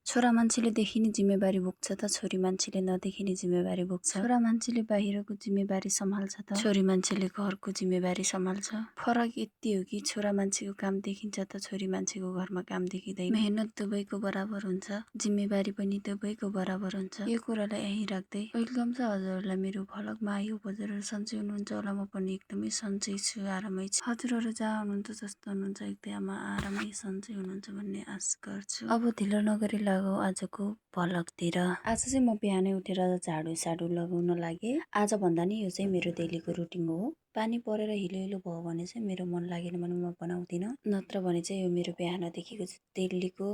छोरा मान्छेले देखिने जिम्मेवारी बोक्छ त छोरी मान्छेले नदेखिने जिम्मेवारी बोक्छ। छोरा मान्छेले बाहिरको जिम्मेवारी सम्हाल्छ त छोरी मान्छेले घरको जिम्मेवारी सम्हाल्छ। फरक यति हो कि छोरा मान्छेको काम देखिन्छ त छोरी मान्छेको घरमा काम देखिँदैन। मेहनत दुवैको बराबर हुन्छ, जिम्मेवारी पनि दुवैको बराबर हुन्छ। यो कुरालाई यहीँ राख्दै वेलकम छ हजुरहरूलाई मेरो भ्लगमा। यो हजुरहरू सन्चै हुनुहुन्छ होला, म पनि एकदमै सन्चै छु, आरामै छु। हजुरहरू जहाँ हुनुहुन्छ जस्तो हुनुहुन्छ एकदम आरामै सन्चै हुनुहुन्छ भन्ने आशा गर्छु। अब ढिलो नगरी लागौँ आजको भ्लगतिर। आज चाहिँ म बिहानै उठेर झाडु लगाउन लागेँ। आज भन्दा नि यो चाहिँ मेरो डेलीको रुटिन हो। पानी परेर हिलो हिलो भयो भने चाहिँ मेरो मन लागेन भने म बनाउँदिनँ, नत्र भने चाहिँ यो मेरो बिहानदेखिको डेलीको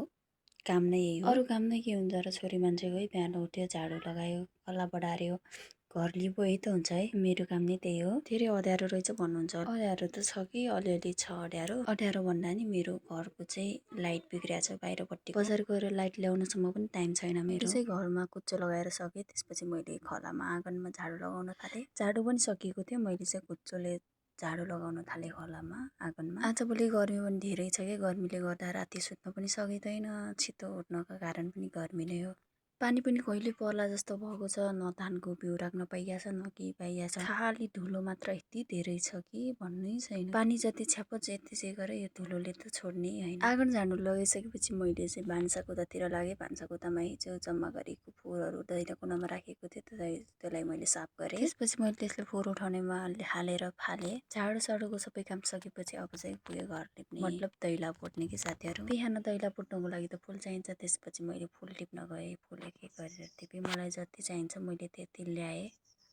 काम नै यही हो। अरू काम नै के हुन्छ र छोरी मान्छेको है, बिहान उठ्यो झाडु लगायो, कल्ला बढार्यो, घर लिपो, यही त हुन्छ है। मेरो काम नै त्यही हो। धेरै अँध्यारो रहेछ भन्नुहुन्छ, अँध्यारो त छ कि अलिअलि छ अँध्यारो। अँध्यारो भन्दा नि मेरो घरको चाहिँ लाइट बिग्रिएको छ बाहिरपट्टि। बजार गएर लाइट ल्याउनसम्म पनि टाइम छैन मेरो चाहिँ। घरमा कुच्चो लगाएर सकेँ, त्यसपछि मैले खलामा आँगनमा झाडु लगाउन थालेँ। झाडु पनि सकिएको थियो, मैले चाहिँ कुच्चोले झाडु लगाउन थालेँ खलामा आँगनमा। आजभोलि गर्मी पनि धेरै छ कि, गर्मीले गर्दा राति सुत्न पनि सकिँदैन, छिटो उठ्नको कारण पनि गर्मी नै हो। पानी पनि कहिले पर्ला जस्तो भएको छ, न धानको बिउ राख्न पाइएको छ न केही पाइएको छ। खाली धुलो मात्र यति धेरै छ कि भन्नै छैन। पानी जति छ्याप्प यति जे गरे यो धुलोले त छोड्नै होइन। आँगन झाडु लगाइसकेपछि मैले चाहिँ भान्साकोठातिर लागेँ। भान्साकोठामा हिजो जम्मा गरेको फोहोरहरू दैलो कुनामा राखेको थियो, त्यसलाई मैले साफ गरेँ। त्यसपछि मैले त्यसलाई फोहोर उठाउनेमा हालेर फालेँ। झाडु साडुको सबै काम सकेपछि अब चाहिँ पुग्यो घर टिप्ने, मतलब दैला पुट्ने कि साथीहरू। बिहान दैला पुट्नको लागि त फुल चाहिन्छ, त्यसपछि मैले फुल टिप्न गएँ। फुल एक एक गरेर टिपेँ, मलाई जति चाहिन्छ मैले त्यति ल्याएँ,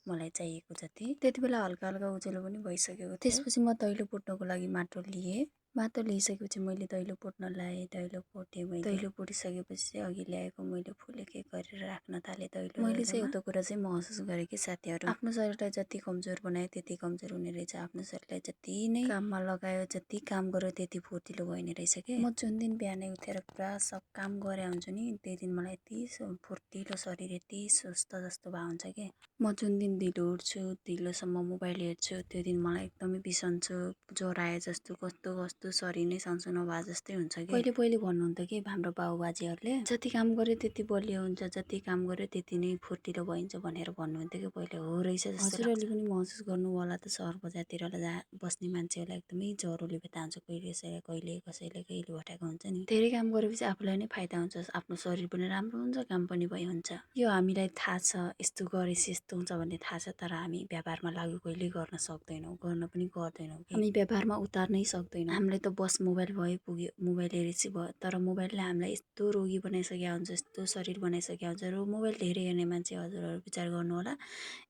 मलाई चाहिएको जति। त्यति बेला हल्का हल्का उज्यालो पनि भइसकेको थियो। त्यसपछि म दैलो पुट्नको लागि माटो लिएँ। माटो लिइसकेपछि मैले दैलो पुट्न लाएँ, दैलो पुटेँ। मैले दैलो पुटिसकेपछि चाहिँ अघि ल्याएको मैले फुल एक एक गरेर राख्न थालेँ दैलो। मैले चाहिँ एउटा कुरा चाहिँ महसुस गरेँ कि साथीहरू, आफ्नो शरीरलाई जति कमजोर बनायो त्यति कमजोर हुने रहेछ। आफ्नो शरीरलाई जति नै काममा लगायो, जति काम गर्यो त्यति फुर्तिलो भइने रहेछ कि। म जुन दिन बिहानै उठेर पुरा सब काम गरे हुन्छु नि, त्यही दिन मलाई यति फुर्तिलो शरीर, यति स्वस्थ जस्तो भए हुन्छ कि। म जुन दिन ढिलो उठ्छु, ढिलोसम्म मोबाइल हेर्छु, त्यो दिन मलाई एकदमै बिसन्चो, ज्वरो आए जस्तो, कस्तो कस्तो शरीर नै सन्चो नभए जस्तै हुन्छ कि। पहिले पहिले भन्नुहुन्थ्यो कि हाम्रो बाबुबाजेहरूले, जति काम गर्यो त्यति बलियो हुन्छ, जति काम गर्यो त्यति नै फुर्तिलो भइन्छ भनेर भन्नुहुन्थ्यो कि पहिले। हो रहेछ जस्तो। हजुरहरूले पनि महसुस गर्नु होला त, सहर बजारतिर बस्ने मान्छेहरूलाई एकदमै ज्वरोले भेटा हुन्छ, कहिले कसैले कहिले भटाएको हुन्छ नि। धेरै काम गरेपछि आफूलाई नै फाइदा हुन्छ, आफ्नो शरीर पनि राम्रो हुन्छ, काम पनि भइहुन्छ। यो हामीलाई थाहा छ, यस्तो गरेपछि यस्तो हुन्छ भन्ने थाहा छ, तर हामी व्यवहारमा लागु कहिले गर्न सक्दैनौँ, गर्न पनि गर्दैनौँ। हामी व्यवहारमा उतार्नै सक्दैनौँ। हामीलाई त बस मोबाइल भयो पुग्यो, मोबाइल हेरेपछि भयो। तर मोबाइलले हामीलाई यस्तो रोगी बनाइसकेको हुन्छ, यस्तो शरीर बनाइसकेको हुन्छ। र मोबाइल धेरै हेर्ने मान्छे हजुरहरू विचार गर्नु होला,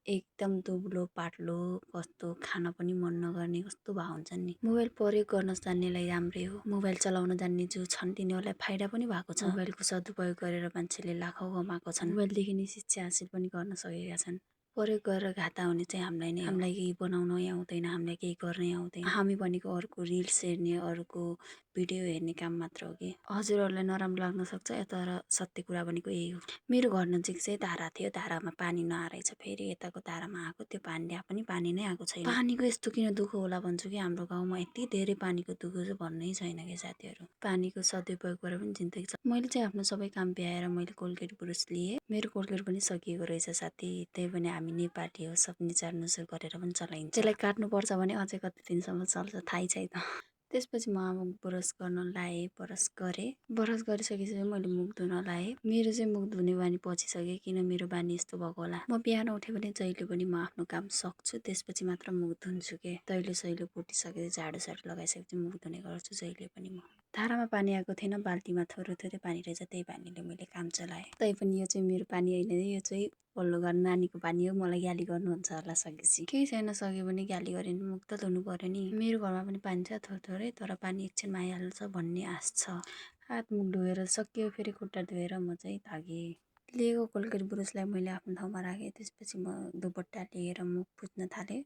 एकदम दुब्लो पातलो, कस्तो खान पनि मन नगर्ने, कस्तो भाव हुन्छन् नि। मोबाइल प्रयोग गर्न जान्नेलाई राम्रै हो, मोबाइल चलाउन जान्ने जो छन् तिनीहरूलाई फाइदा पनि भएको छ। मोबाइलको सदुपयोग गरेर मान्छेले लाखौँ कमाएको छन्, मोबाइलदेखि नै शिक्षा हासिल पनि गर्न सकेका छन्। प्रयोग गरेर घाटा हुने चाहिँ हामीलाई नै। हामीलाई केही बनाउनै आउँदैन, हामीलाई केही गर्नै आउँदैन। हामी भनेको अरूको रिल्स हेर्ने, अरूको भिडियो हेर्ने काम मात्र हो कि। हजुरहरूलाई नराम्रो लाग्न सक्छ, तर सत्य कुरा भनेको यही हो। मेरो घर नजिक चाहिँ धारा थियो, धारामा पानी नआएछ, फेरि यताको धारामा आएको, त्यो पनि पानी नै आएको छैन। पानीको यस्तो किन दुःख होला भन्छु कि, हाम्रो गाउँमा यति धेरै पानीको दुःख चाहिँ भन्नै छैन कि साथीहरू। पानीको सदुपयोग गरेर पनि जिन्दगी छ। मैले चाहिँ आफ्नो सबै काम भ्याएर मैले कोलगेट ब्रुस लिएँ। मेरो कोलगेट पनि सकिएको रहेछ साथी, त्यही पनि हामी नेपाली हो, सब निचार नुचुर गरेर पनि चलाइन्छ। त्यसलाई काट्नुपर्छ भने अझै कति दिनसम्म चल्छ थाहै छैन। त्यसपछि म ब्रस गर्न लाएँ, ब्रस गरेँ। ब्रस गरिसकेपछि मैले मुख धुन लाएँ। मेरो चाहिँ मुख धुने बानी पचिसक्यो, किन मेरो बानी यस्तो भएको होला। म बिहान उठेँ भने जहिले पनि म आफ्नो काम सक्छु, त्यसपछि मात्र मुख धुन्छु के। दैलो सैलो पुटिसकेपछि झाडु साडु लगाइसकेपछि मुख धुने गर्छु जहिले पनि म। धारामा पानी आएको थिएन, बाल्टीमा थोरै थोरै पानी रहेछ, त्यही पानीले मैले काम चलाएँ। तैपनि यो चाहिँ मेरो पानी होइन, यो चाहिँ पल्लो घर नानीको पानी हो। मलाई गाली गर्नुहुन्छ होला सकेपछि। केही छैन, सक्यो भने गाली गरे नि मुख त धुनु पर्यो नि। मेरो घरमा पनि पानी छ थोरै, तर पानी एकछिनमा आइहाल्छ भन्ने आश छ। हात मुख धोएर सकियो, फेरि खुट्टा धोएर म चाहिँ भागेँ। लिएको कोलगेट ब्रुसलाई मैले आफ्नो ठाउँमा राखेँ। त्यसपछि म दुपट्टा लिएर मुख पुज्न थालेँ।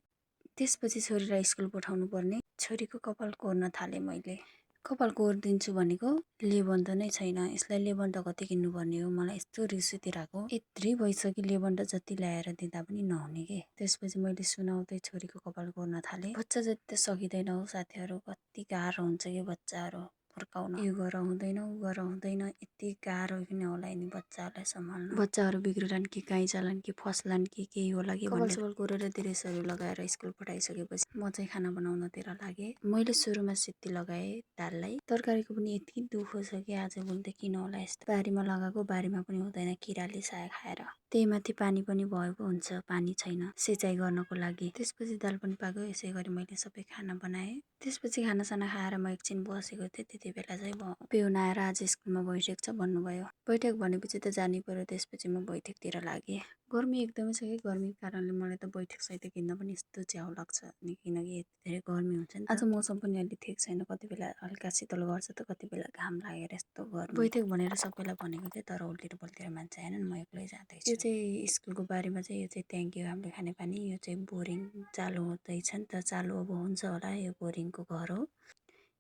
त्यसपछि छोरीलाई स्कुल पठाउनु पर्ने, छोरीको कपाल कोर्न थालेँ मैले। कपाल कोरिदिन्छु भनेको लेबन्द नै छैन, यसलाई लेबन्द कति किन्नुपर्ने हो। मलाई यस्तो रिस उठिरहेको, यत्रै भइसक्यो लेबन्द जति ल्याएर दिँदा पनि नहुने के। त्यसपछि मैले सुनाउँदै छोरीको कपाल कोर्न थालेँ। बच्चा जति त सकिँदैन हो साथीहरू, कति गाह्रो हुन्छ कि बच्चाहरू। फर्काउन यो गर हुँदैन ऊ गर हुँदैन यति गाह्रो किन होला नि बच्चाहरूलाई सम्हाल्न बच्चाहरू बिग्रलान् कि काहीँ जालान् कि फस्लान् कि केही होला कि कपाल सपाल कोरेर ड्रेसहरू लगाएर स्कुल पठाइसकेपछि म चाहिँ खाना बनाउनतिर लागेँ मैले सुरुमा सिटी लगाएँ दाललाई तरकारीको पनि यति दुःख छ कि आजभोलि त किन होला यस्तो बारीमा लगाएको बारीमा पनि हुँदैन किराले साया खाएर त्यही माथि पानी पनि भयो पो हुन्छ पानी छैन सिँचाइ गर्नको लागि त्यसपछि दाल पनि पाक्यो यसै गरी मैले सबै खाना बनाएँ त्यसपछि खानासाना खाएर म एकछिन बसेको थिएँ त्यति बेला चाहिँ पिउन आएर आज स्कुलमा बैठक छ भन्नुभयो बैठक भनेपछि त जानै पर्यो त्यसपछि म बैठकतिर लागेँ गर्मी एकदमै छ कि गर्मीको कारणले मलाई त बैठक सहित हिँड्न पनि यस्तो च्याउ लाग्छ अनि किनकि यति धेरै गर्मी हुन्छ नि आज मौसम पनि अलि ठिक छैन कति बेला हल्का शीतल गर्छ त कति बेला घाम लागेर यस्तो गर्मी बैठक भनेर सबैलाई भनेको थिएँ तर उल्तिर पल्तिर मान्छे आएनन् म एक्लै जाँदैछु यो चाहिँ स्कुलको बारेमा चाहिँ यो चाहिँ ट्याङ्की हो हामीले खाने पानी यो चाहिँ बोरिङ चालु हुँदैछ नि त चालु अब हुन्छ होला यो बोरिङको घर हो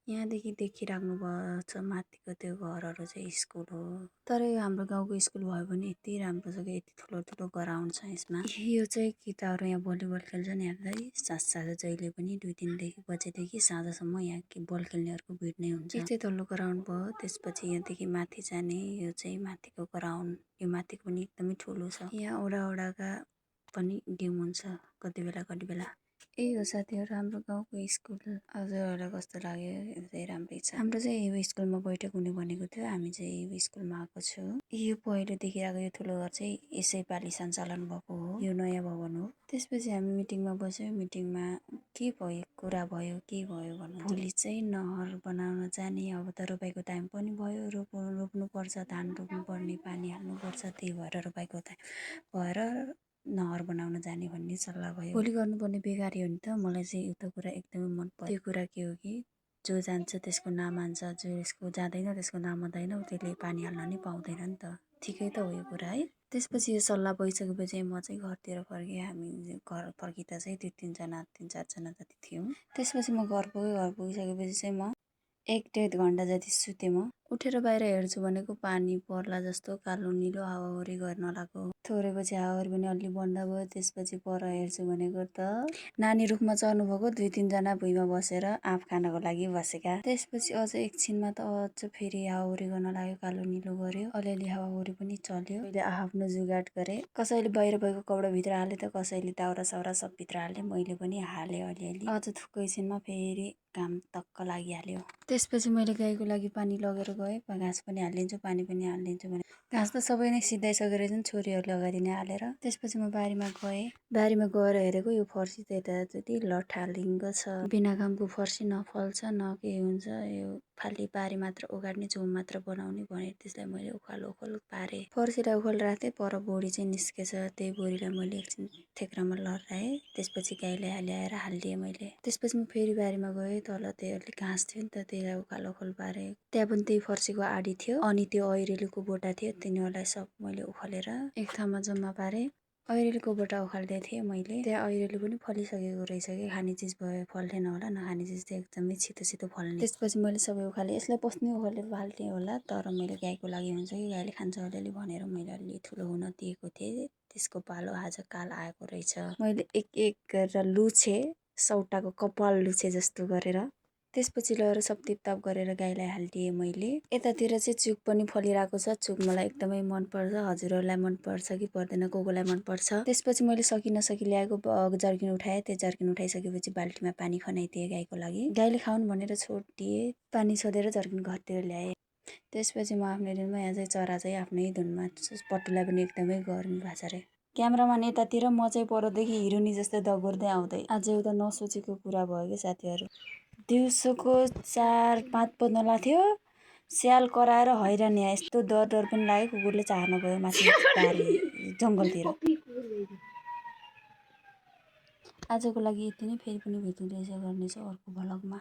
यहाँदेखि देखिराख्नु भएको छ माथिको त्यो घरहरू चाहिँ स्कुल हो तर यो हाम्रो गाउँको स्कुल भयो भने यति राम्रो छ कि यति ठुलो ठुलो ग्राउन्ड छ यसमा यो चाहिँ केटाहरू यहाँ भलिबल खेल्छन् हेर्दै साँझ जहिले पनि 2-3 बजेदेखि साँझसम्म यहाँ बल खेल्नेहरूको भिड नै हुन्छ यो चाहिँ तल्लो ग्राउन्ड भयो त्यसपछि यहाँदेखि माथि जाने यो चाहिँ माथिको ग्राउन्ड यो माथिको पनि एकदमै ठुलो छ यहाँ ओडाका पनि गेम हुन्छ कति बेला यही हो साथीहरू हाम्रो गाउँको स्कुल हजुरहरूलाई कस्तो लाग्यो यो चाहिँ राम्रै छ हाम्रो चाहिँ यो स्कुलमा बैठक हुने भनेको थियो हामी चाहिँ यो स्कुलमा आएको छु यो पहिलो देखिरहेको यो ठुलो घर चाहिँ यसै पालि सञ्चालन भएको हो यो नयाँ भवन हो त्यसपछि हामी मिटिङमा बस्यौँ मिटिङमा के भयो कुरा भयो के भयो भन्नु भोलि चाहिँ नहर बनाउन जाने अब त रोपाइको टाइम पनि भयो रोप्नुपर्छ धान रोप्नुपर्ने पानी हाल्नुपर्छ त्यही भएर रोपाइको टाइम भएर नहर बनाउन जाने भन्ने सल्लाह भयो भोलि गर्नुपर्ने बेगारी हो नि त मलाई चाहिँ एउटा कुरा एकदमै मन पर्यो त्यो कुरा के हो कि जो जान्छ त्यसको नाम हान्छ जो यसको जाँदैन त्यसको नाम हुँदैन त्यसले पानी हाल्न नि पाउँदैन नि त ठिकै त हो यो कुरा है त्यसपछि यो सल्लाह भइसकेपछि म चाहिँ घरतिर फर्केँ हामी घर फर्किँदा चाहिँ 3-4जना जति थियौँ त्यसपछि म घर पुगिसकेपछि चाहिँ म 1-1.5 घन्टा जति सुतेँ म उठेर बाहिर हेर्छु भनेको पानी पर्ला जस्तो कालो निलो हावाहुरी गर्न लाग्यो थोरैपछि हावाहुरी पनि अलि बन्द भयो त्यसपछि पर हेर्छु भनेको त नानी रुखमा चढ्नु भएको 2-3जना भुइँमा बसेर आँप खानको लागि बसेका त्यसपछि अझ एकछिनमा त अझ फेरि हावाहुरी गर्न लाग्यो कालो निलो गर्यो अलिअलि हावाहुरी पनि चल्यो मैले आफ्नो जुगाड गरेँ कसैले बाहिर भएको कपडा भित्र हाले त कसैले दाउरा साउरा सब भित्र हाले मैले पनि हालेँ अलिअलि अझ थुक्कै एकछिनमा फेरि घाम टक्क लागिहाल्यो त्यसपछि मैले गाईको लागि पानी लगेर गएँ घाँस पनि हालिदिन्छु पानी पनि हालिदिन्छु भने घाँस त सबै नै सिधाइसकेर चाहिँ छोरीहरूले अगाडि नै हालेर त्यसपछि म बारीमा गएँ बारीमा गएर हेरेको यो फर्सी त यताउति लथालिङ्ग छ बिना कामको फर्सी न फल्छ न के हुन्छ यो खालि बारी मात्र उगाड्ने झुम मात्र बनाउने भनेर त्यसलाई मैले उखाल उखाल पारेँ फर्सीलाई उखाल राख्दै पर बोडी चाहिँ निस्केछ त्यही बोरीलाई मैले एकछिन ठेक्रामा लहराएँ त्यसपछि गाईलाई ल्याएर हालिदिएँ मैले त्यसपछि म फेरि बारीमा गएँ तल त्यो अलिक घाँस थियो नि त त्यसलाई उखाल उखाल पारेँ त्यहाँ पनि त्यही फर्सीको आडी थियो अनि त्यो ऐरेलीको बोटा थियो तिनीहरूलाई सब मैले उखालेर एक ठाउँमा जम्मा पारेँ ऐरेलीको बोटा उखाल्दै थिएँ मैले त्यहाँ ऐरेली पनि फलिसकेको रहेछ कि खाने चिज भयो फल्थेन होला नखाने चिज चाहिँ एकदमै छिटो छिटो फल्ने त्यसपछि मैले सबै उखालेँ यसलाई पस्ने उखालेर फाल्थेँ होला तर मैले गाईको लागि हुन्छ कि गाईले खान्छ अलिअलि भनेर मैले अलि ठुलो हुन दिएको थिएँ त्यसको पालो आज काल आएको रहेछ मैले एक एक गरेर लुछेँ सौटाको कपाल लुछे जस्तो गरेर त्यसपछि लगेर सब टिपटाप गरेर गाईलाई हालिदिएँ मैले यतातिर चाहिँ चुक पनि फलिरहेको छ चुक मलाई एकदमै मनपर्छ हजुरहरूलाई मनपर्छ कि पर्दैन कोलाई मनपर्छ त्यसपछि मैले सकि नसकि ल्याएको जर्किन उठाएँ त्यो जर्किन उठाइसकेपछि बाल्टीमा पानी खनाइदिएँ गाईको लागि गाईले खाउन् भनेर छोडिदिएँ पानी छोडेर जर्किन घरतिर ल्याएँ त्यसपछि म आफ्नै धुनमा यहाँ चाहिँ चरा चाहिँ आफ्नै धुनमा पटुलाई पनि एकदमै गर्मी भएको छ अरे क्यामेराम्यान यतातिर म चाहिँ परदेखि हिरोनी जस्तै दगुर्दै आउँदै आज एउटा नसोचेको कुरा भयो कि साथीहरू दिउँसोको 4-5 बज्न थियो स्याल कराएर हैरान यहाँ यस्तो डर पनि लाग्यो कुकुरले चार्न गयो माथि बारी जङ्गलतिर आजको लागि यति नै फेरि पनि भेटिँदैछ गर्नेछ अर्को भ्लगमा